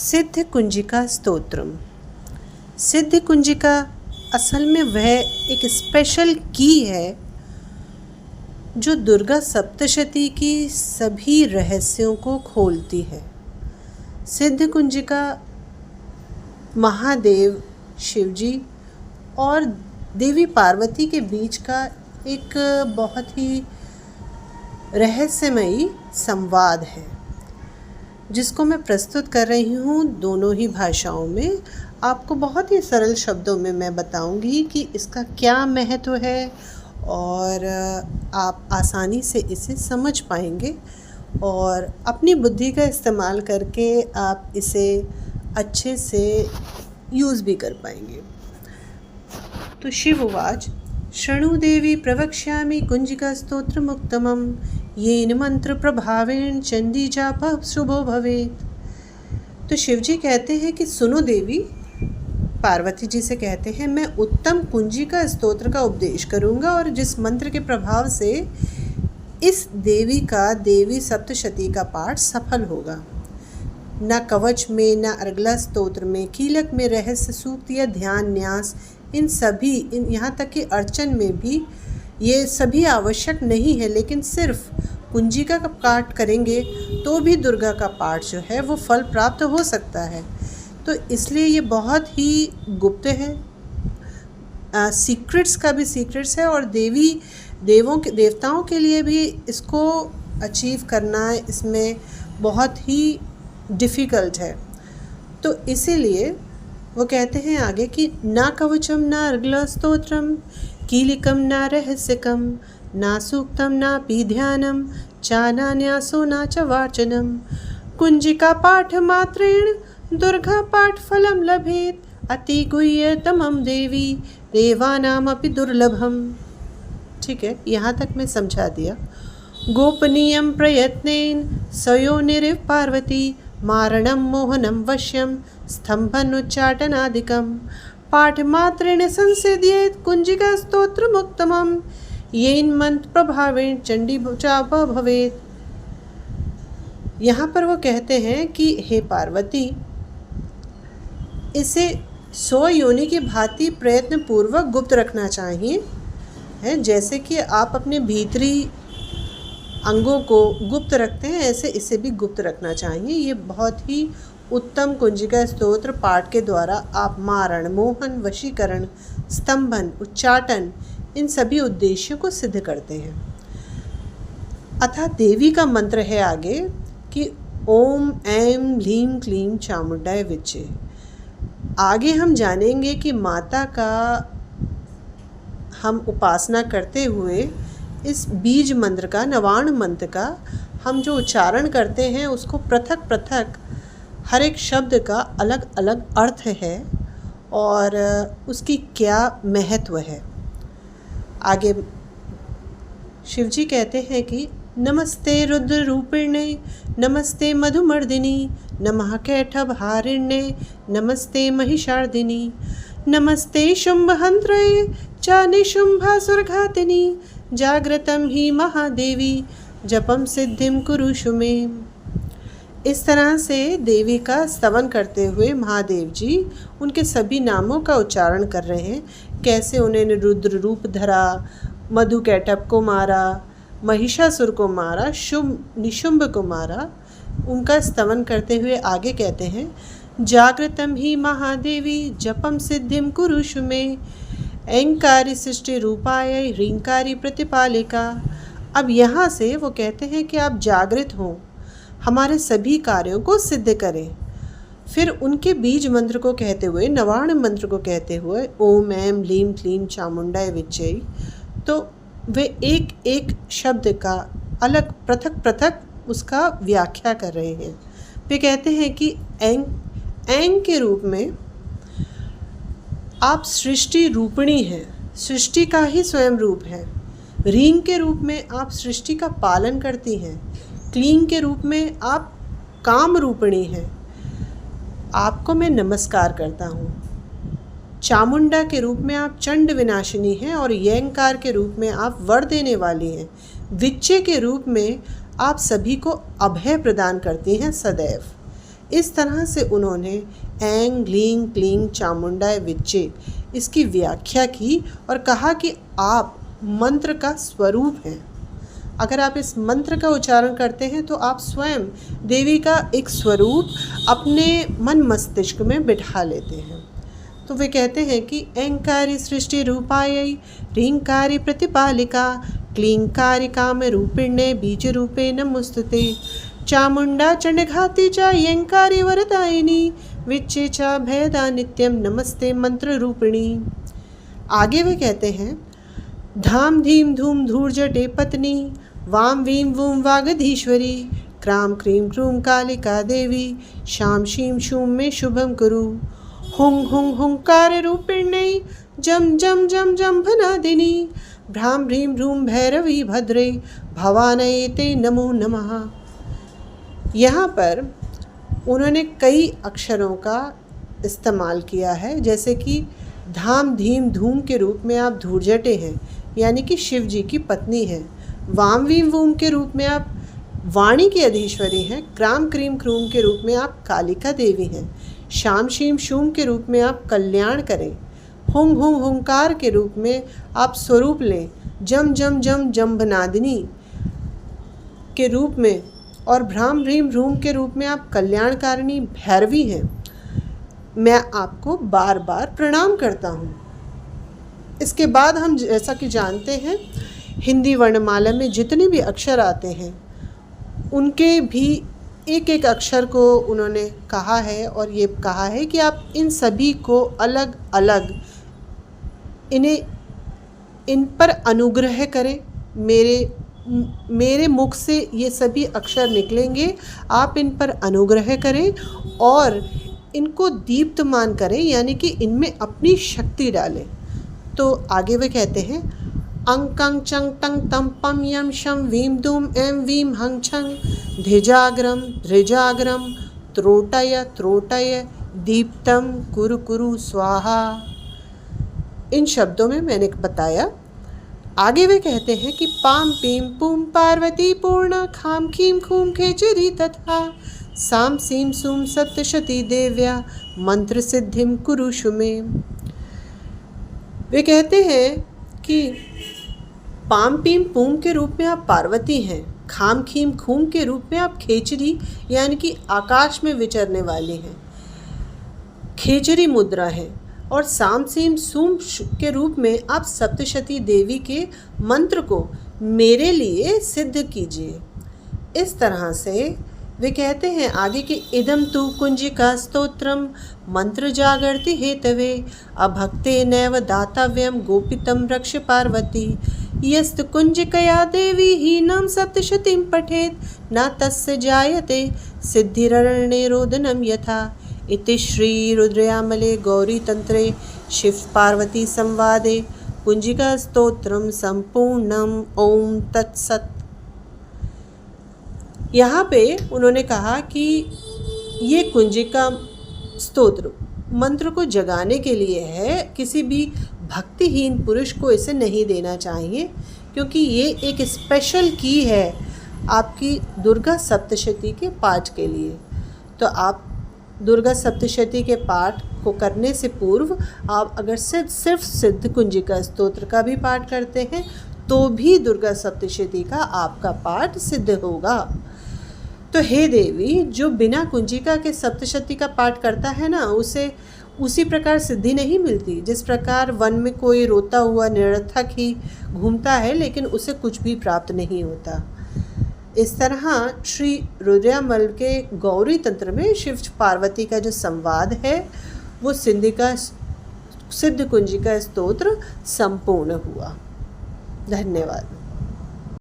सिद्ध कुंजिका स्तोत्रम। सिद्ध कुंजिका असल में वह एक स्पेशल की है जो दुर्गा सप्तशती की सभी रहस्यों को खोलती है। सिद्ध कुंजिका महादेव शिवजी और देवी पार्वती के बीच का एक बहुत ही रहस्यमयी संवाद है, जिसको मैं प्रस्तुत कर रही हूँ दोनों ही भाषाओं में। आपको बहुत ही सरल शब्दों में मैं बताऊँगी कि इसका क्या महत्व है और आप आसानी से इसे समझ पाएंगे और अपनी बुद्धि का इस्तेमाल करके आप इसे अच्छे से यूज़ भी कर पाएंगे। तो शिव उवाच शृणु देवी प्रवक्ष्यामि कुंजिका स्तोत्रमुत्तमं येन मंत्र प्रभावेण चंडी जाप शुभो भवेत्। तो शिवजी कहते हैं कि सुनो देवी, पार्वती जी से कहते हैं मैं उत्तम कुंजिका स्तोत्र का उपदेश करूंगा और जिस मंत्र के प्रभाव से इस देवी का देवी सप्तशती का पाठ सफल होगा। न कवच में, न अर्गला स्तोत्र में, कीलक में, रहस्य सूक्त या ध्यान न्यास, इन यहाँ तक कि अर्चन में भी ये सभी आवश्यक नहीं है, लेकिन सिर्फ कुंजिका का पाठ करेंगे तो भी दुर्गा का पाठ जो है वो फल प्राप्त हो सकता है। तो इसलिए ये बहुत ही गुप्त है, सीक्रेट्स का भी सीक्रेट्स है और देवताओं के लिए भी इसको अचीव करना इसमें बहुत ही डिफ़िकल्ट है। तो इसीलिए वो कहते हैं आगे कि ना कवचम ना अर्गला स्तोत्रम कीलिकम ना रहस्यकम ना सूक्तम ना पी ध्यानम चाना न्यासो ना च वाचनम कुंजिका पाठ मात्रेण दुर्गा पाठ फलम लभेत अति गुह्यतमं देवी देवानामपि दुर्लभम। ठीक है, यहाँ तक मैं समझा दिया। गोपनीयं प्रयत्नेन सयोनिरिव पार्वती मारणं मोहनं वश्यं स्तम्भनुच्चाटनादिकं पाठमात्रेण संसिद्ध्येत् कुंजिका स्तोत्रमुत्तमं येन मंत्र प्रभावेण चंडी जाप भवेत्। यहाँ पर वो कहते हैं कि हे पार्वती, इसे 100 योनि की भांति प्रयत्न पूर्वक गुप्त रखना चाहिए, है जैसे कि आप अपने भीतरी अंगों को गुप्त रखते हैं, ऐसे इसे भी गुप्त रखना चाहिए। ये बहुत ही उत्तम कुंजिका स्तोत्र पाठ के द्वारा आप मारण, मोहन, वशीकरण, स्तंभन, उच्चाटन इन सभी उद्देश्यों को सिद्ध करते हैं। अतः देवी का मंत्र है आगे कि ओम ऐं ह्लीं क्लीं चामुंडाय विच्चे। आगे हम जानेंगे कि माता का हम उपासना करते हुए इस बीज मंत्र का, नवाण मंत्र का हम जो उच्चारण करते हैं उसको पृथक पृथक हर एक शब्द का अलग अलग अर्थ है और उसकी क्या महत्व है। आगे शिवजी कहते हैं कि नमस्ते रुद्र रूपिणे नमस्ते मधुमर्दिनी नमः कैटभहारिण्ये नमस्ते महिषार्दिनी नमस्ते शुंभहंत्रे च निशुंभासुरघातिनी जागृतं हि महादेवी जपम सिद्धिं कुरुषु मे। इस तरह से देवी का स्तवन करते हुए महादेव जी उनके सभी नामों का उच्चारण कर रहे हैं। कैसे उन्होंने रुद्र रूप धरा, मधु कैटभ को मारा, महिषासुर को मारा, निशुंभ को मारा, उनका स्तवन करते हुए आगे कहते हैं जागृतं हि महादेवी जपम सिद्धिं कुरुषु मे ऐंकारी सृष्टि रूपाय ह्रींकारी प्रतिपालिका। अब यहाँ से वो कहते हैं कि आप जागृत हों, हमारे सभी कार्यों को सिद्ध करें। फिर उनके बीज मंत्र को कहते हुए, नवाण मंत्र को कहते हुए ओम ऐं ह्लीं क्लीं चामुंडाय विच्चे, तो वे एक एक शब्द का अलग पृथक पृथक उसका व्याख्या कर रहे हैं। वे कहते हैं कि ऐं के रूप में आप सृष्टि रूपिणी हैं, सृष्टि का ही स्वयं रूप है। ह्रीं के रूप में आप सृष्टि का पालन करती हैं। क्लीं के रूप में आप काम रूपिणी हैं, आपको मैं नमस्कार करता हूँ। चामुंडा के रूप में आप चंड विनाशिनी हैं और यंकार के रूप में आप वर देने वाली हैं। विच्चे के रूप में आप सभी को अभय प्रदान करती हैं सदैव। इस तरह से उन्होंने ऐं ग्लीं क्लीं चामुंडाय विच्चे इसकी व्याख्या की और कहा कि आप मंत्र का स्वरूप हैं। अगर आप इस मंत्र का उच्चारण करते हैं तो आप स्वयं देवी का एक स्वरूप अपने मन मस्तिष्क में बिठा लेते हैं। तो वे कहते हैं कि ऐंकारी सृष्टि रूपायै ह्रींकारी प्रतिपालिका क्लींकारी काम रूपिण्ये बीज रूपे नमोस्तुते चामुंडा चंडघाती च ऐंकारी वरदायिनी विच्चे च भयदा नित्यम नमस्ते मंत्र रूपिणी। आगे वे कहते हैं धाम धीम धूम धूर्जटे पत्नी वाम वीं वूं वागधीश्वरी क्राम क्रीं क्रूं कालिका देवी शाम शीं शूं में शुभम कुरु हुं हुं हुंकार रूपिण्यै जम जम जम जम भनादिनी भ्राम ह्रीं भ्रूं भैरवी भद्रे भवानये ते नमो नमः। यहाँ पर उन्होंने कई अक्षरों का इस्तेमाल किया है, जैसे कि धाम धीम धूम के रूप में आप धूर्जटे हैं यानी कि शिव जी की पत्नी हैं। वाम वीं वूम के रूप में आप वाणी की अधीश्वरी हैं। क्राम क्रीम क्रूम के रूप में आप कालिका देवी हैं। शाम शीम शूम के रूप में आप कल्याण करें। हुंग हुंग हुंकार के रूप में आप स्वरूप लें। जम जम जम जम्भनादिनी के रूप में और भ्राम भ्रीम भ्रूम के रूप में आप कल्याणकारिणी भैरवी हैं। मैं आपको बार बार प्रणाम करता हूँ। इसके बाद हम जैसा कि जानते हैं हिंदी वर्णमाला में जितने भी अक्षर आते हैं उनके भी एक एक अक्षर को उन्होंने कहा है और ये कहा है कि आप इन सभी को अलग अलग इन पर अनुग्रह करें। मेरे मुख से ये सभी अक्षर निकलेंगे, आप इन पर अनुग्रह करें और इनको दीप्तमान करें यानी कि इनमें अपनी शक्ति डालें। तो आगे वे कहते हैं अंकं चंग टंग तम पम यम शम वीम दूम एम वीम हंग छंग धिजाग्रम धृजाग्रम त्रोटय त्रोटय दीप्तम कुरु कुरु स्वाहा। इन शब्दों में मैंने बताया। आगे वे कहते हैं कि पाम पीम पूम पार्वती पूर्णा खाम खीम खूम खेचरी तथा साम सीम सूम सप्तशती देव्या मंत्र सिद्धिम कुरुषु में। वे कहते हैं कि पाम पीम पूम के रूप में आप पार्वती हैं। खाम खीम खूम के रूप में आप खेचरी यानी कि आकाश में विचरने वाली हैं, खेचरी मुद्रा है। और साम सीम सूम के रूप में आप सप्तशती देवी के मंत्र को मेरे लिए सिद्ध कीजिए। इस तरह से वे कहते हैं आगे कि इदम तु कुंजिका स्तोत्रम मंत्र जागर्ति हेतवे अभक्ते नैव दातव्यम गोपितम रक्ष पार्वती यस्त कुंजिकया देवी हीनम सप्तशतीं पठेत न तस्य जायते सिद्धिररण्ये रोदनम यथा। इति श्री रुद्रयामले गौरी तंत्रे शिव पार्वती संवादे कुंजिका स्तोत्रम संपूर्णम। ओम तत्सत। यहाँ पे उन्होंने कहा कि ये कुंजिका स्तोत्र मंत्र को जगाने के लिए है, किसी भी भक्तिहीन पुरुष को इसे नहीं देना चाहिए क्योंकि ये एक स्पेशल की है आपकी दुर्गा सप्तशती के पाठ के लिए। तो आप दुर्गा सप्तशती के पाठ को करने से पूर्व आप अगर सिर्फ सिद्ध कुंजिका स्तोत्र का भी पाठ करते हैं तो भी दुर्गा सप्तशती का आपका पाठ सिद्ध होगा। तो हे देवी, जो बिना कुंजिका के सप्तशती का पाठ करता है ना, उसे उसी प्रकार सिद्धि नहीं मिलती जिस प्रकार वन में कोई रोता हुआ निरर्थक ही घूमता है लेकिन उसे कुछ भी प्राप्त नहीं होता। इस तरह श्री रुद्रयामल के गौरी तंत्र में शिव पार्वती का जो संवाद है वो सिद्ध कुंजिका स्तोत्र संपूर्ण हुआ। धन्यवाद।